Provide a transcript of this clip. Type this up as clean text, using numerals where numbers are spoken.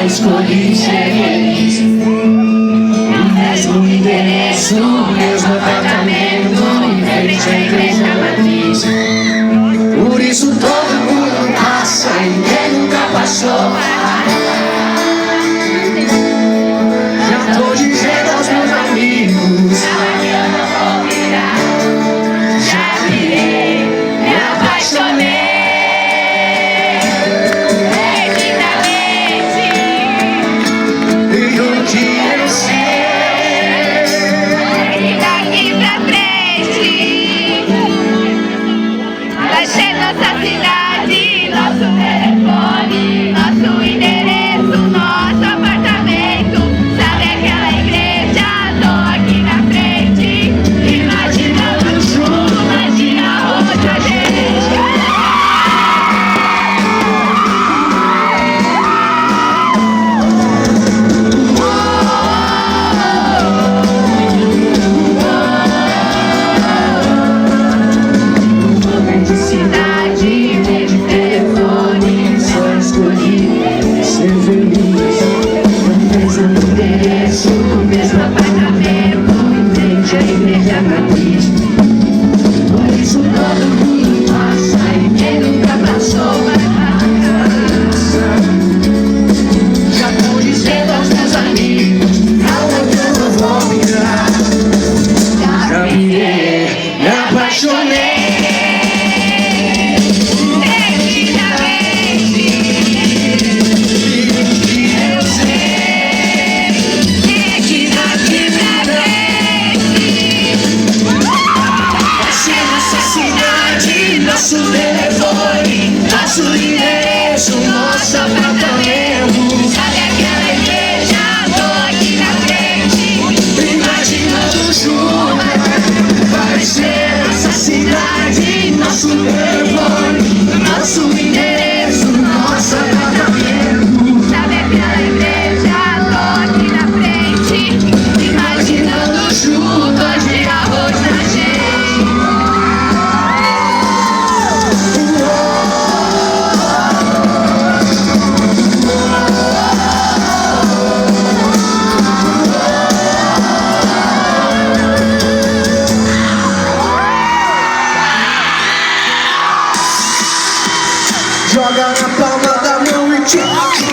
escolhi ser feliz. O mesmo endereço, o mesmo apartamento, em frente à igreja matriz. Por isso todo mundo passa e quem nunca passou. Já tô dizendo aos meus amigos, eu não vou virar. Já virei, me apaixonei. Nossa cidade, nosso telefone, nosso endereço, nosso apartamento. Sabe aquela igreja? Tô aqui na frente, imaginando junto, imagina outra gente. O mesmo apartamento, em frente à igreja matriz. Por isso todo mundo passa e quem nunca passou vai passar. Já tô dizendo aos meus amigos, aonde eu não vou virar. Já virei, me apaixonei. Nosso telefone, nosso endereço, nosso apartamento. Sabe aquela igreja? Tô aqui na frente, imaginando junto. Vai ser nossa cidade, nosso telefone, nosso endereço, nosso apartamento. Sabe aquela igreja? Tô aqui na frente, imaginando junto de arroz na gente. Joga na palma da mão e tira.